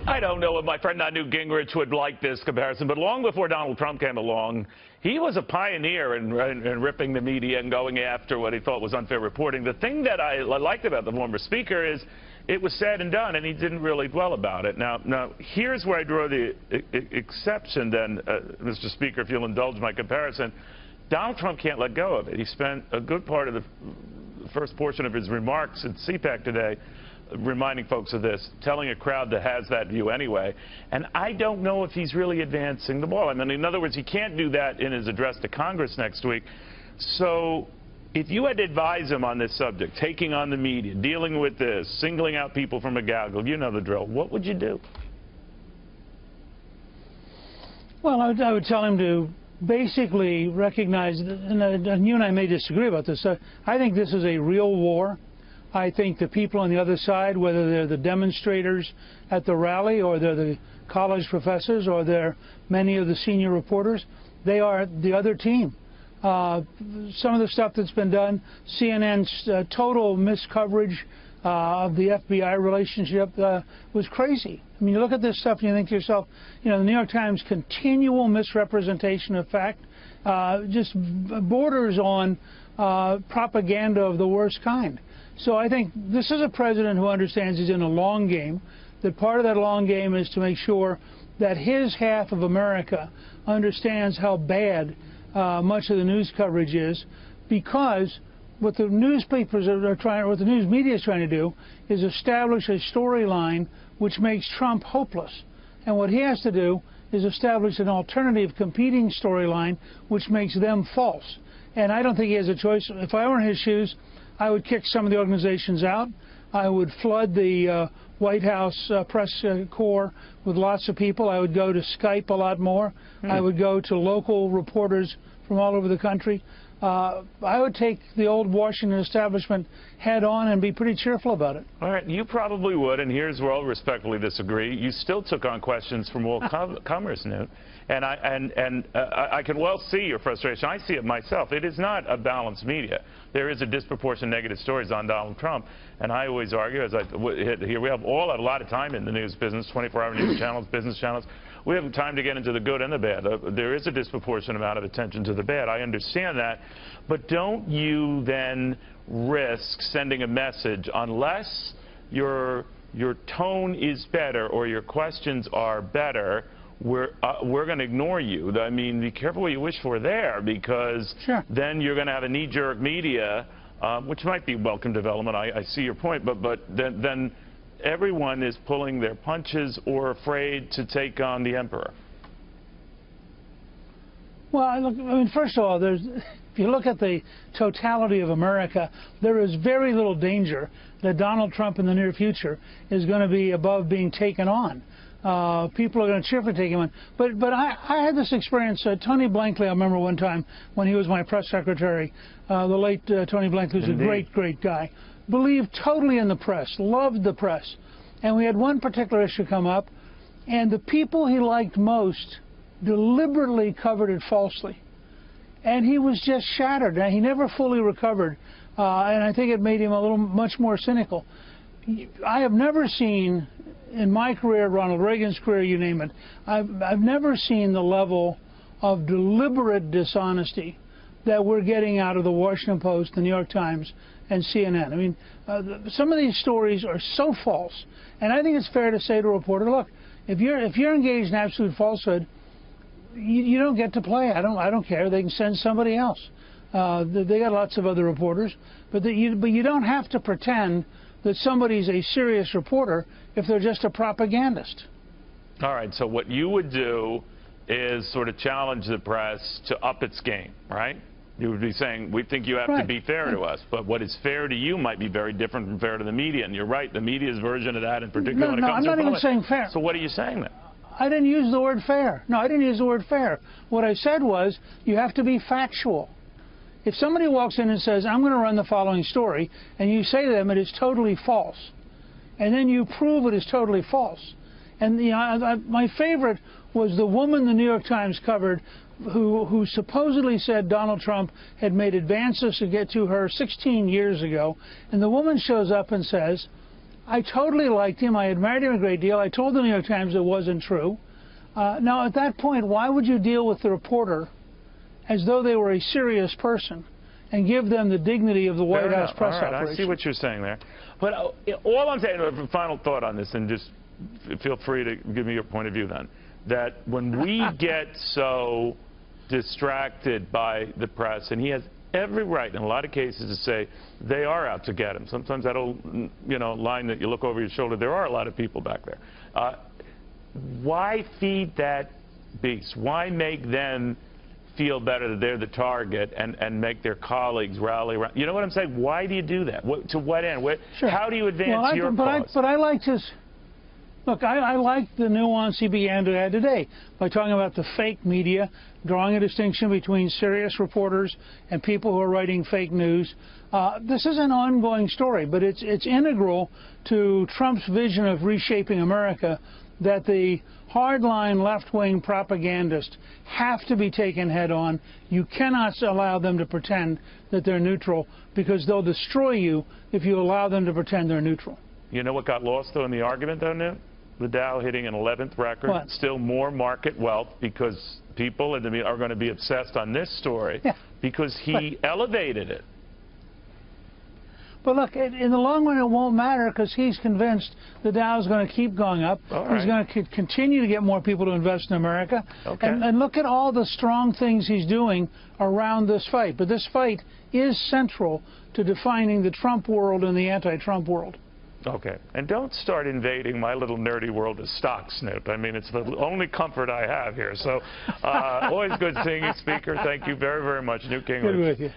I don't know if my friend Newt Gingrich would like this comparison, but long before Donald Trump came along, he was a pioneer in ripping the media and going after what he thought was unfair reporting. The thing that I liked about the former speaker is it was said and done, and he didn't really dwell about it. Now here's where I draw the exception then, Mr. Speaker, if you'll indulge my comparison. Donald Trump can't let go of it. He spent a good part of the first portion of his remarks at CPAC today reminding folks of this, telling a crowd that has that view anyway. And I don't know if he's really advancing the ball. I mean, in other words, he can't do that in his address to Congress next week. So if you had to advise him on this subject, taking on the media, dealing with this, singling out people from a gaggle, you know the drill, what would you do? Well, I would tell him to basically recognize, and you and I may disagree about this, I think this is a real war. I think the people on the other side, whether they're the demonstrators at the rally or they're the college professors or they're many of the senior reporters, they are the other team. Some of the stuff that's been done, CNN's total miscoverage of the FBI relationship was crazy. I mean, you look at this stuff and you think to yourself, you know, the New York Times' continual misrepresentation of fact just borders on propaganda of the worst kind. So I think this is a president who understands he's in a long game, that part of that long game is to make sure that his half of America understands how bad much of the news coverage is, because what the newspapers are trying, what the news media is trying to do is establish a storyline which makes Trump hopeless. And what he has to do is establish an alternative competing storyline which makes them false. And I don't think he has a choice. If I were in his shoes, I would kick some of the organizations out. I would flood the White House press corps with lots of people. I would go to Skype a lot more. I would go to local reporters from all over the country. I would take the old Washington establishment head on and be pretty cheerful about it. All right, you probably would, and here's where I'll respectfully disagree. You still took on questions from all comers, Newt. And I can well see your frustration. I see it myself. It is not a balanced media. There is a disproportionate negative stories on Donald Trump. And I always argue, as here we have a lot of time in the news business, 24-hour news channels, business channels. We have time to get into the good and the bad. There is a disproportionate amount of attention to the bad. I understand that. But don't you then risk sending a message unless your tone is better or your questions are better? We're going to ignore you. I mean, be careful what you wish for there, because then you're going to have a knee-jerk media, which might be welcome development. I see your point, but then everyone is pulling their punches or afraid to take on the emperor. Well, look, I mean, first of all, if you look at the totality of America, there is very little danger that Donald Trump in the near future is going to be above being taken on. People are going to cheerfully take him on. But I had this experience. Tony Blankley, I remember one time when he was my press secretary, the late Tony Blankley, who's a great, great guy, believed totally in the press, loved the press. And we had one particular issue come up, and the people he liked most deliberately covered it falsely. And he was just shattered. Now, he never fully recovered, and I think it made him much more cynical. I have never seen, in my career, Ronald Reagan's career, you name it, I've never seen the level of deliberate dishonesty that we're getting out of the Washington Post, the New York Times, and CNN. I mean, some of these stories are so false, and I think it's fair to say to a reporter, look, if you're engaged in absolute falsehood, you don't get to play. I don't care. They can send somebody else. They got lots of other reporters, but you don't have to pretend that somebody's a serious reporter if they're just a propagandist. All right, so what you would do is sort of challenge the press to up its game, right? You would be saying, we think you have to be fair to us, but what is fair to you might be very different from fair to the media. And you're right, the media's version of that in particular when it comes to I'm not even saying fair. So what are you saying then? I didn't use the word fair. No, I didn't use the word fair. What I said was, you have to be factual. If somebody walks in and says, I'm going to run the following story, and you say to them it is totally false, and then you prove it is totally false. And you know, my favorite was the woman the New York Times covered who supposedly said Donald Trump had made advances to get to her 16 years ago. And the woman shows up and says, I totally liked him. I admired him a great deal. I told the New York Times it wasn't true. Now, at that point, why would you deal with the reporter as though they were a serious person and give them the dignity of the White House press operation? I see what you're saying there. But all I'm saying, a final thought on this, and just feel free to give me your point of view then, that when we get so distracted by the press, and he has every right in a lot of cases to say they are out to get him. Sometimes that old, line that you look over your shoulder, there are a lot of people back there. Why feed that beast? Why make them feel better that they're the target and make their colleagues rally around? You know what I'm saying? Why do you do that? To what end? Sure. How do you advance your cause? But I liked his... Look, I like the nuance he began to add today by talking about the fake media, drawing a distinction between serious reporters and people who are writing fake news. This is an ongoing story, but it's integral to Trump's vision of reshaping America that the hardline left-wing propagandists have to be taken head-on. You cannot allow them to pretend that they're neutral, because they'll destroy you if you allow them to pretend they're neutral. You know what got lost, though, in the argument, though, Newt? The Dow hitting an 11th record. What? Still more market wealth, because people are going to be obsessed on this story because he elevated it. But look, in the long run, it won't matter, because he's convinced the Dow is going to keep going up. He's going to continue to get more people to invest in America. Okay. And look at all the strong things he's doing around this fight. But this fight is central to defining the Trump world and the anti-Trump world. Okay. And don't start invading my little nerdy world of stocks, Newt. I mean, it's the only comfort I have here. So always good seeing you, Speaker. Thank you very, very much, Newt Gingrich. Good with you.